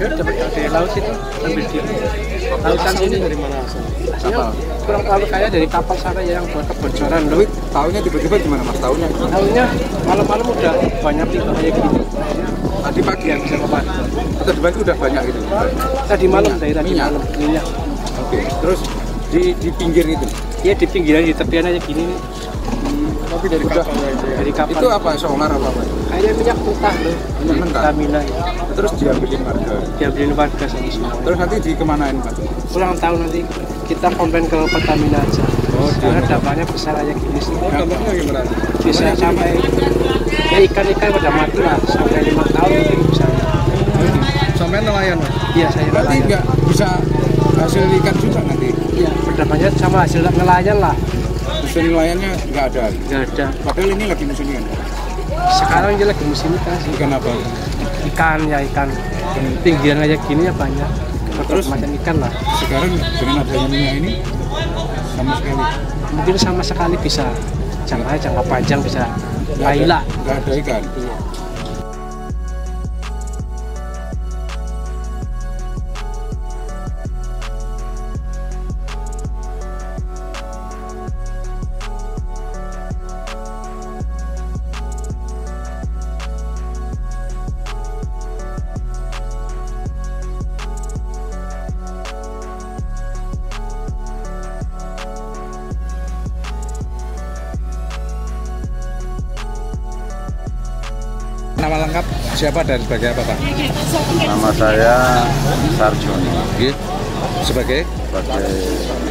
Ya dapat dari laut itu, ambil di lautan sini. Dari mana asalnya? Ya, kurang tahu kayak dari kapal sana yang buat kebocoran loh. Tahunya tiba-tiba gimana mas? Tahunya Malam-malam udah banyak itu kayak gini. tadi pagi Yang bisa kepan. atau di pagi udah banyak gitu? Tadi malam dari tadi Minyak. malam. Minyak. Oke, terus di pinggir itu? Ya di pinggiran di tepian aja gini nih. Tapi dari kapal aja. Dari kapal. Itu apa? Solar apa? Kayaknya minyak mentah loh. Minyak mentah? Pertamina ya. Terus diambilin warga. Diambilin warga sama semua. Terus nanti dikemanain pak? Ulang tahun nanti kita komplain ke Pertamina aja. Karena dampaknya besar aja gini sih. Dampaknya gimana? Bisa sampai ya ikan-ikan pada mati lah sampai 5 tahun mungkin bisa. Sampai nelayan mas? Iya saya Berarti nelayan. nggak bisa hasil ikan juga nanti? Iya berdampaknya sama hasil nelayan lah. Musim nelayannya nggak ada? Nggak ada. Padahal ini lagi musim ikan. Sekarang dia lagi musim ikan sih. Ikan apa? Ikan ya ikan. Pinggiran aja gini ya banyak. Terus? Macam ikan lah. Sekarang dengan adanya minyak ini sama sekali Mungkin sama sekali bisa jangka panjang bisa hilang. nggak ada ikan. Nama lengkap siapa dan sebagai apa Pak? Nama saya Sarjono, Sebagai sebagai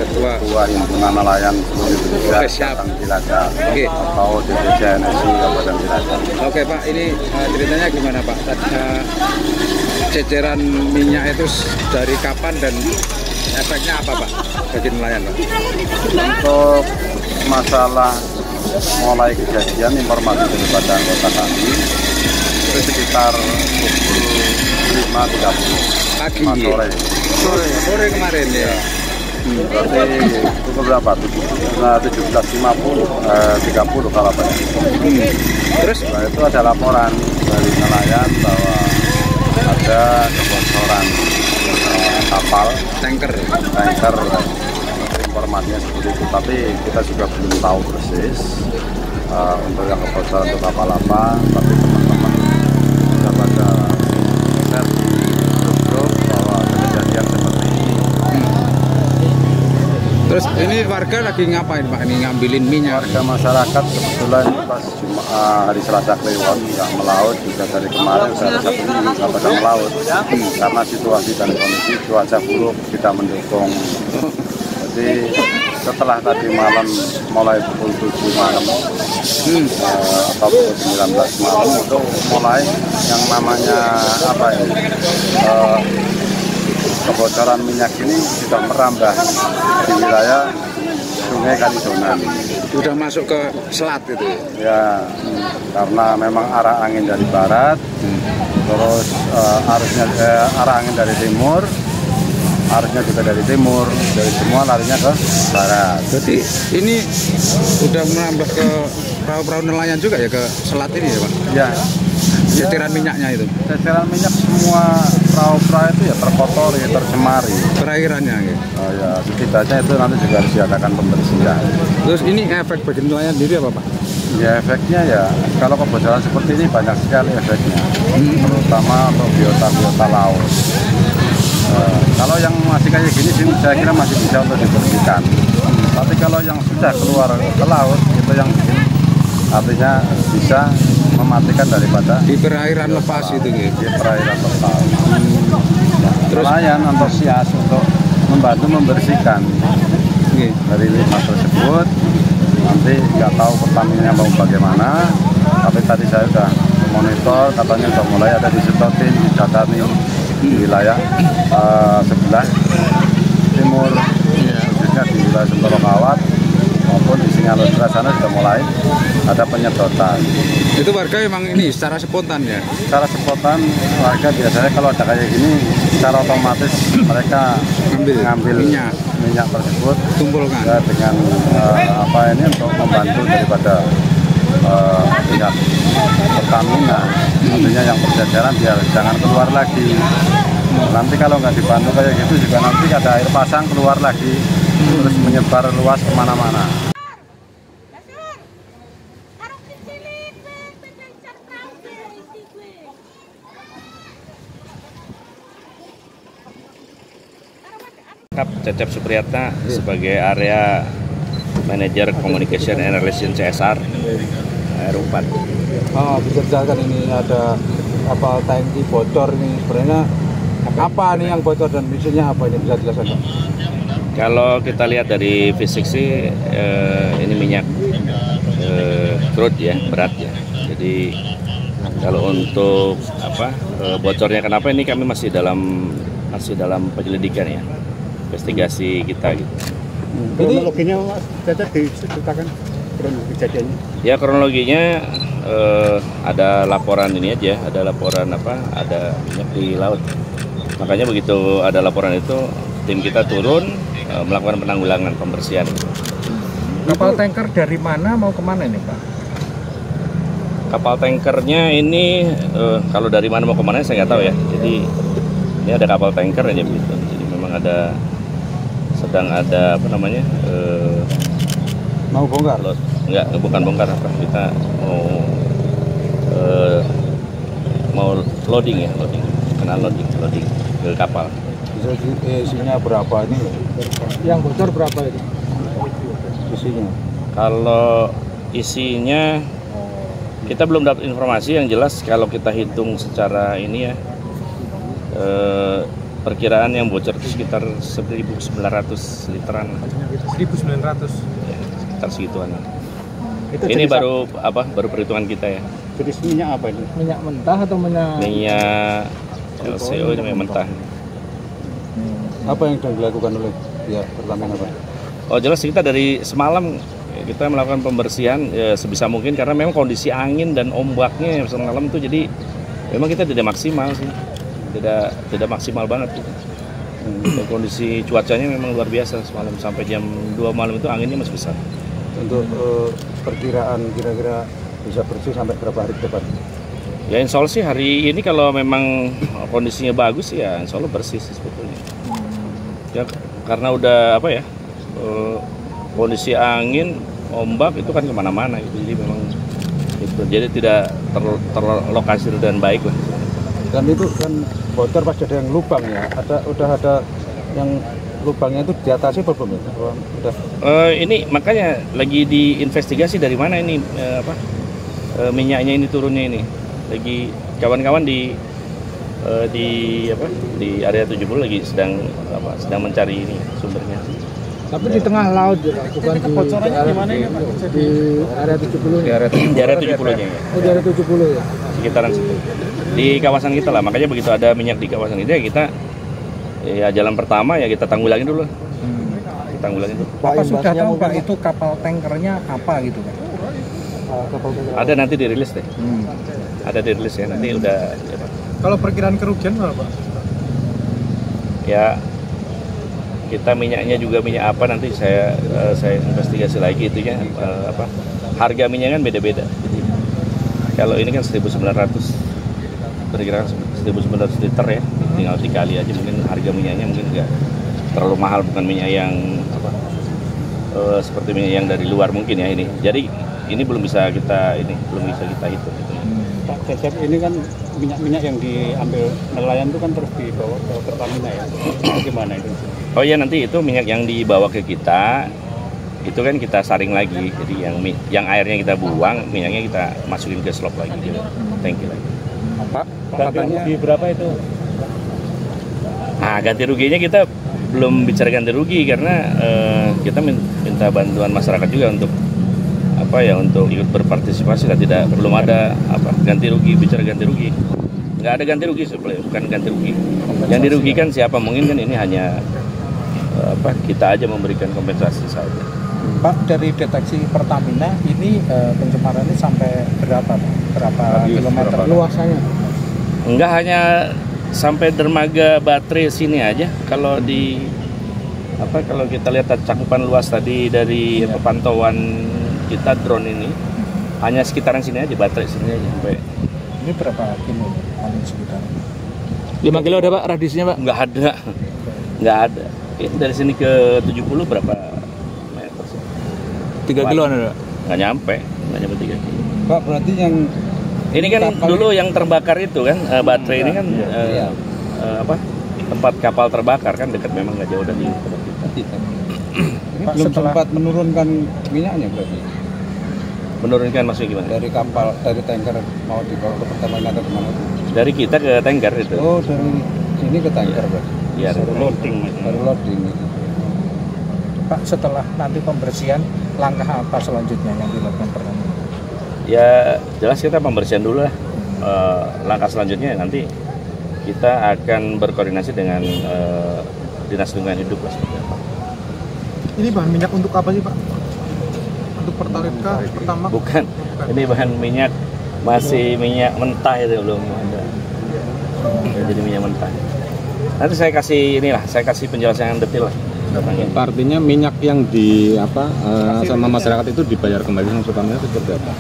Ketua. Ketua Himpunan Nelayan Seluruh Indonesia Oke, siap. Batang Cilacap Oke. atau DPC NSI Kabupaten Cilacap. Oke Pak, ini ceritanya gimana Pak? Ceceran minyak itu dari kapan dan efeknya apa Pak bagi nelayan Pak? Untuk masalah mulai kejadian informasi daripada anggota kami itu sekitar pukul 5.30 Pagi. sore. Sore kemarin ya. Berarti pukul berapa? 17.50, 30 kalau apa. Terus Nah, itu ada laporan dari nelayan bahwa ada kebocoran kapal tanker. informasinya seperti itu, tapi kita juga belum tahu persis untuk yang kebocoran untuk kapal apa, tapi teman-teman sudah pada share di grup bahwa ada kejadian seperti ini. Terus ini warga lagi ngapain Pak? Ini ngambilin minyak. Warga masyarakat kebetulan pas hari Selasa Kliwon nggak melaut, juga dari kemarin saya ada 1 minggu nggak pada melaut karena situasi dan kondisi cuaca buruk tidak mendukung. Jadi setelah tadi malam mulai pukul 7 malam atau pukul 19 malam itu mulai yang namanya apa ya, kebocoran minyak ini sudah merambah di wilayah Sungai Kalidonan. Sudah masuk ke selat itu. Ya, karena memang arah angin dari barat, terus arah angin dari timur, arusnya juga dari timur, dari semua larinya ke barat. Jadi ini sudah menambah ke perahu-perahu nelayan juga ya ke selat ini ya Pak? Ya, Ceceran minyaknya itu. ceceran minyak semua perahu-perahu itu ya terkotori, tercemari. Perairannya ya. Oh ya, setidaknya itu nanti juga harus diadakan pembersihan. Terus ini efek bagi nelayan sendiri apa Pak? Ya efeknya ya, kalau kebocoran seperti ini banyak sekali efeknya, terutama untuk biota laut. Kalau yang masih kayak gini sih saya kira masih bisa untuk dibersihkan. Tapi kalau yang sudah keluar ke laut itu yang bikin artinya bisa mematikan daripada Di perairan lepas itu ya. di perairan lepas. Terus Nelayan antusias untuk membantu membersihkan dari limbah tersebut. Nanti nggak tahu Pertamina mau bagaimana, tapi tadi saya sudah monitor, katanya sudah mulai ada disedotin, dicatatkan di wilayah sebelah timur, khususnya di wilayah Sentorokawat maupun di Singalodra sana sudah mulai ada penyedotan. itu warga emang ini secara spontan ya. Secara spontan warga biasanya kalau ada kayak gini secara otomatis mereka ngambil minyak tersebut Kumpulkan. ya, dengan apa ini untuk membantu daripada pihak Pertamina, artinya yang berjajaran biar jangan keluar lagi Nanti kalau nggak dibantu kayak gitu juga nanti ada air pasang keluar lagi, terus menyebar luas kemana-mana. Cecep Supriyatna sebagai area manajer communication and relation CSR RU4. Bisa dijelaskan ini ada kapal tangki bocor ini sebenarnya apa nih yang bocor dan misinya apa, ini bisa dijelaskan Pak? Kalau kita lihat dari fisik sih ini minyak crude ya, berat ya. Jadi kalau untuk bocornya kenapa, ini kami masih dalam penyelidikan ya, investigasi kita gitu. Kronologinya Mas Cecep diceritakan kronologi kejadiannya. Ya kronologinya ada laporan ini aja, ada laporan ada minyak di laut. Makanya begitu ada laporan itu, tim kita turun melakukan penanggulangan, pembersihan. Kapal tanker dari mana mau kemana ini Pak? Kapal tankernya ini kalau dari mana mau kemana saya nggak tahu ya. Jadi ini ada kapal tanker aja begitu. Jadi memang sedang ada Mau bongkar? Enggak, bukan bongkar kita mau loading ke kapal. Bisa isinya berapa ini? Yang bocor berapa itu? Isinya? Kalau isinya kita belum dapat informasi, yang jelas kalau kita hitung secara ini ya, perkiraan yang bocor itu sekitar 1.900 literan. 1.900. Ya, sekitar segituan. jenis Ini baru perhitungan kita ya. Jenis minyak apa ini? Minyak mentah atau Minyak LCO, ini minyak mentah. Apa yang sedang dilakukan oleh pihak Pertamina Pak? Oh jelas kita dari semalam kita melakukan pembersihan sebisa mungkin, karena memang kondisi angin dan ombaknya semalam itu, jadi memang kita tidak maksimal sih, tidak maksimal banget gitu. Dan kondisi cuacanya memang luar biasa semalam, sampai jam 2 malam itu anginnya masih besar. Untuk perkiraan kira-kira bisa bersih sampai berapa hari ke depan? Ya insya Allah sih hari ini kalau memang kondisinya bagus ya insya Allah bersih sih sebetulnya. Ya karena udah kondisi angin, ombak itu kan kemana-mana gitu, jadi memang itu jadi tidak terlokasi dan baik lah. Dan itu kan bocor pasti ada yang lubang ya, udah ada yang lubangnya itu diatasi apa belum ya? Udah. Ini makanya lagi diinvestigasi dari mana ini minyaknya ini turunnya ini. Lagi kawan-kawan di area 70 lagi sedang mencari ini sumbernya. Tapi di tengah laut ya, bukan di Bocorannya di mana ini Pak? di area 70. Di area 70-nya ya. Oh, di area 70 ya. Sekitaran situ. Di kawasan kita lah, makanya begitu ada minyak di kawasan itu ya kita jalan pertama ya kita tanggulangin dulu. Kita tanggulangin dulu. Bapak sudah tahu Pak itu kapal tankernya apa gitu Pak? Ada nanti dirilis deh. Ada dirilis ya nanti udah ya, Pak. Kalau perkiraan kerugian berapa? Ya kita minyaknya juga minyak apa nanti saya investigasi lagi itunya harga minyak kan beda-beda. Jadi kalau ini kan 1.900, perkiraan 1.900 liter ya, tinggal dikali aja, mungkin harga minyaknya mungkin nggak terlalu mahal, bukan minyak yang seperti minyak yang dari luar mungkin ya ini. Jadi ini belum bisa kita hitung gitu. Pak Cecep, ini kan minyak-minyak yang diambil nelayan itu kan terus dibawa ke Pertamina ya. Bagaimana itu? Oh ya, nanti itu minyak yang dibawa ke kita itu kan kita saring lagi. Jadi yang airnya kita buang, minyaknya kita masukin ke slop lagi gitu. Thank you lagi. Pak, katanya rugi berapa itu? Nah, ganti ruginya kita belum bicara ganti rugi karena kita minta bantuan masyarakat juga untuk untuk ikut berpartisipasi lah, belum ada ganti rugi, bicara ganti rugi. Nggak ada ganti rugi sebenarnya, bukan ganti rugi. Yang dirugikan siapa? Mungkin kan ini hanya kita aja memberikan kompensasi saja. Pak, dari deteksi Pertamina ini pencemarannya sampai berapa Pak? Berapa kilometer luasannya? Enggak hanya sampai dermaga baterai sini aja. Kalau kalau kita lihat cakupan luas tadi dari pantauan kita drone ini hanya sekitaran sini aja, baterai sini aja sampai. Ini berapa kilo paling sekitar? 5 kilo ada Pak radiusnya Pak? Nggak ada. Ini dari sini ke 70 berapa meter sih? 3 kilo ada Pak? Nggak nyampe 3 kilo. Pak, berarti yang Ini kan dulu yang terbakar itu kan, baterai ini kan tempat kapal terbakar kan dekat, memang nggak jauh dari tempat kita. ini belum sempat menurunkan minyaknya berarti? Menurunkan maksudnya gimana? Dari kapal, dari tanker mau dibawa ke Pertamina atau kemana? Dari kita ke tanker itu. Oh, dari sini ke tanker berarti? Iya. Loading. Baru loading gitu. Pak, setelah nanti pembersihan, langkah apa selanjutnya yang dilakukan Pertamina? Ya jelas kita pembersihan dulu lah. Langkah selanjutnya nanti kita akan berkoordinasi dengan Dinas Lingkungan Hidup lah. Ini bahan minyak untuk apa sih Pak? Untuk Pertalite kah? Pertama? Bukan, ini bahan minyak, masih minyak mentah itu, belum ada. Jadi minyak mentah. Nanti saya kasih penjelasan yang detail lah. Artinya minyak yang sama masyarakat itu dibayar kembali sama Pertamina seperti apa?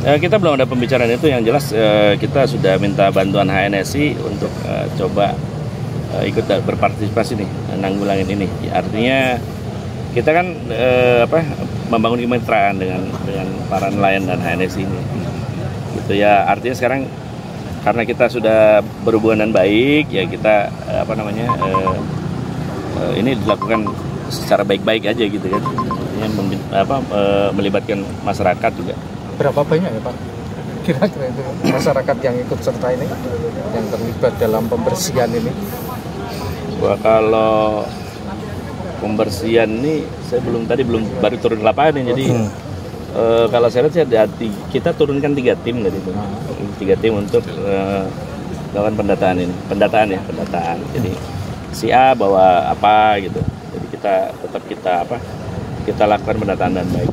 Kita belum ada pembicaraan itu, yang jelas kita sudah minta bantuan HNSI untuk coba ikut berpartisipasi nih nanggulangin ini. Artinya kita kan membangun kemitraan dengan para nelayan dan HNSI ini. Gitu ya, artinya sekarang karena kita sudah berhubungan baik ya, kita ini dilakukan secara baik-baik aja gitu kan. Melibatkan masyarakat juga. Berapa banyak ya Pak? Kira-kira itu masyarakat yang ikut serta ini, yang terlibat dalam pembersihan ini? Wah, kalau pembersihan ini saya baru turun ke lapangan ya, jadi kalau saya lihat kita turunkan 3 tim dari itu, 3 tim untuk melakukan pendataan. Jadi si A bawa apa gitu, jadi kita lakukan pendataan dan baik.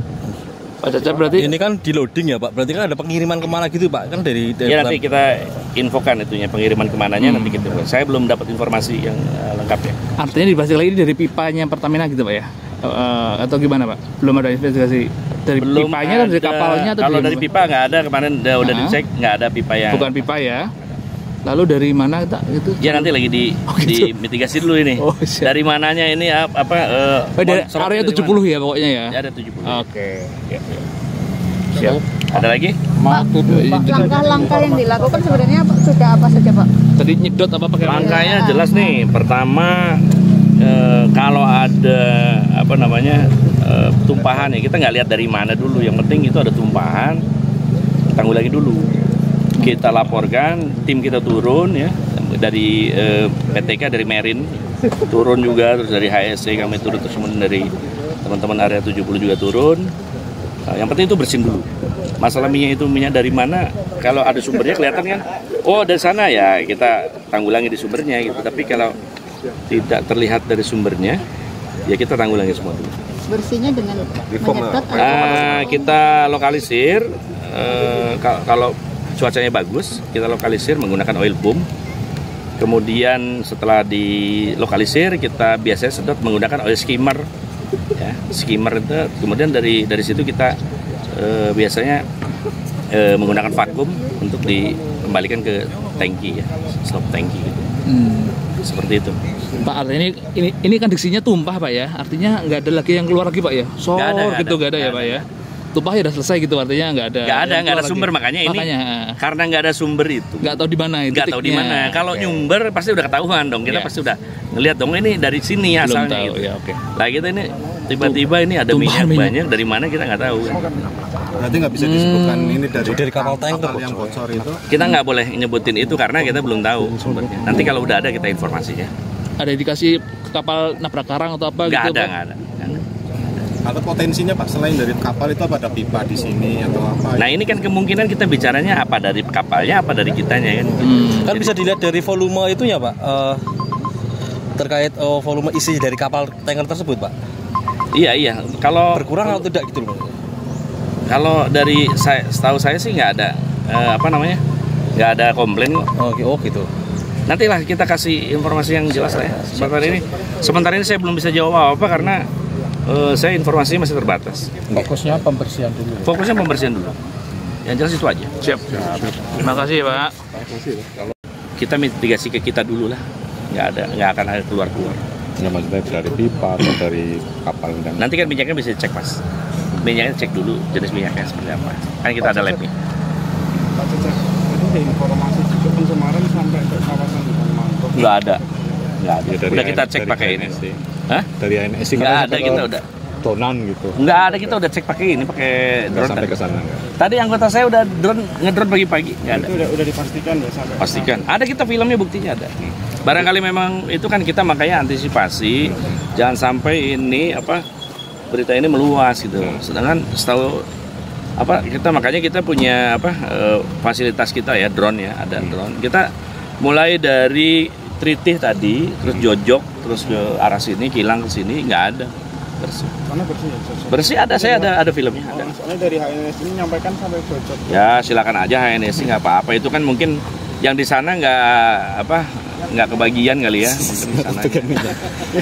Pak Caca, berarti Ini kan di loading ya Pak, berarti kan ada pengiriman kemana gitu Pak? Kan dari ya nanti kita infokan itunya, pengiriman kemananya nanti kita. Saya belum dapat informasi yang lengkap ya. artinya dibahas lagi dari pipanya Pertamina gitu Pak ya? Atau gimana Pak? Belum ada investigasi dari pipanya atau dari kapalnya? Atau kalau dari pipa nggak ada, kemarin udah dicek nggak ada pipa yang. Bukan pipa ya? Lalu dari mana gitu? Ya nanti lagi mitigasi dulu ini. Oh, siap. Dari mananya ini Dari area 70 ya pokoknya ya? Ya, ada 70. Oke. Siap. Ada lagi? Pak, langkah-langkah yang dilakukan sebenarnya sudah apa saja Pak? Tadi nyedot apa pakai? Langkahnya jelas nih. Pertama, kalau ada tumpahan ya, kita nggak lihat dari mana dulu. Yang penting itu ada tumpahan, tanggulangi dulu. Kita laporkan, tim kita turun ya, dari PTK, dari Merin turun juga, terus dari HSC kami turun, terus kemudian dari teman-teman area 70 juga turun. Yang penting itu bersihin dulu. Masalah minyak dari mana? Kalau ada sumbernya kelihatan kan, oh dari sana ya, kita tanggulangi di sumbernya gitu. Tapi kalau tidak terlihat dari sumbernya, ya kita tanggulangi semua dulu. Bersihnya dengan menyedot? Kita lokalisir, kalau cuacanya bagus, kita lokalisir menggunakan oil boom. Kemudian setelah dilokalisir, kita biasanya sedot menggunakan oil skimmer. Ya, skimmer itu. Kemudian dari situ kita biasanya menggunakan vakum untuk dikembalikan ke tangki ya, stop tangki gitu. Seperti itu. Pak, artinya ini kan diksinya tumpah Pak ya? Artinya nggak ada lagi yang keluar lagi Pak ya? Nggak ada ya Pak ya? Tumpah ya udah selesai gitu, artinya nggak ada sumber lagi. Makanya karena nggak ada sumber itu nggak tahu di mana itu, nggak tahu di mana. Kalau nyumber pasti udah ketahuan dong, kita pasti udah ngelihat dong ini dari sini asalnya gitu. Ya, okay. Lah kita ini tiba-tiba ini ada minyak banyak, dari mana kita nggak tahu. Berarti nggak bisa disebutkan ini dari kapal tanker yang bocor itu? Kita nggak boleh nyebutin itu karena kita belum tahu sumbernya. Nanti kalau udah ada kita informasinya. Ada indikasi kapal nabrak karang atau apa? Nggak gitu? Nggak ada. Atau potensinya Pak, selain dari kapal itu apa, ada pipa di sini atau apa? Nah ini kan kemungkinan kita bicaranya apa dari kapalnya, apa dari kitanya kan? Kan bisa dilihat dari volume itunya Pak, terkait volume isi dari kapal tanker tersebut Pak. Iya. Kalau berkurang atau tidak gitu loh? Kalau dari setahu saya sih nggak ada nggak ada komplain kok. Oh gitu. Nantilah kita kasih informasi yang jelas lah ya. Sementara ini saya belum bisa jawab apa karena saya informasinya masih terbatas. Fokusnya pembersihan dulu. Yang jelas itu aja. Siap. Terima kasih Pak. kita mitigasi ke kita dulu lah, nggak akan ada keluar. Ya maksudnya dari pipa atau dari kapal dan Nanti kan minyaknya bisa dicek mas, minyaknya cek dulu jenis minyaknya seperti apa, kan kita ada labnya. Pak Cecep, jadi ada informasi juga pencemaran sampai ke kawasan hutan mangrove. Nggak ada. Ya, dari Udah kita ANS, cek dari pakai ini. ANS. Hah? Dari ANS sih Nggak kan ada, kita udah. tonan gitu. Nggak ada, kita udah cek pakai ini, pakai Nggak drone. sampai Tadi. ke sana nggak? Tadi anggota saya udah ngedrone pagi-pagi, nggak ada. Itu udah dipastikan ya sampai. Pastikan. Ada, kita filmnya, buktinya ada. Barangkali memang itu kan kita makanya antisipasi, jangan sampai ini berita ini meluas gitu. Sedangkan setahu kita makanya kita punya fasilitas kita ya, drone ya, ada drone. Kita mulai dari Tritih tadi, terus Jojok, terus ke arah sini, Kilang ke sini, nggak ada. Bersih. Karena bersih ya. Bersih ada, saya ada filmnya. Ada. Soalnya dari HNS ini menyampaikan sampai Jojok. Ya silakan aja HNSI, nggak apa-apa. Itu kan mungkin yang di sana nggak kebagian kali ya.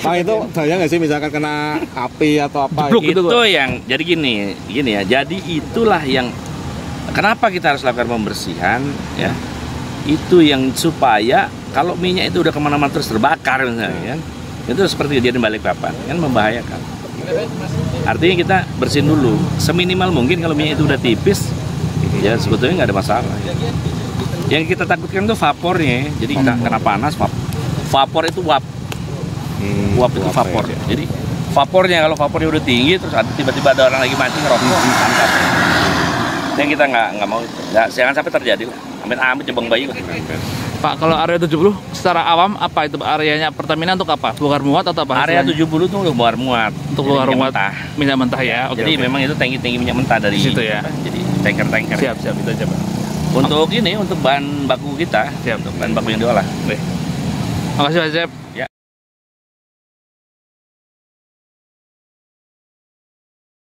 Pak, itu bahaya nggak sih misalkan kena api atau apa? Jeblok gitu, Itu yang jadi gini ya. Jadi itulah yang kenapa kita harus lakukan pembersihan ya. Itu yang supaya kalau minyak itu udah kemana-mana terus terbakar misalnya kan, itu seperti kejadian Balikpapan kan, membahayakan. Artinya kita bersihin dulu seminimal mungkin. Kalau minyak itu udah tipis ya sebetulnya nggak ada masalah. Yang kita takutkan itu vapornya, jadi kena panas, vapor itu uap itu vapor. Jadi vapornya, kalau vapornya udah tinggi terus tiba-tiba ada orang lagi mancing ngerokok, mantap. Yang kita nggak mau, jangan sampai terjadi lah. Amit-amit jebang bayi lah. Pak, kalau area 70 secara awam apa itu areanya Pertamina untuk apa? Bongkar muat atau apa? Area 70 itu untuk bongkar muat. Untuk bongkar muat minyak mentah ya. Oke, jadi memang itu tangki-tangki minyak mentah dari situ ya. Jadi tanker-tanker. Siap itu aja, Pak. Untuk ini, untuk bahan baku kita, untuk bahan baku yang diolah. Makasih Pak Cecep.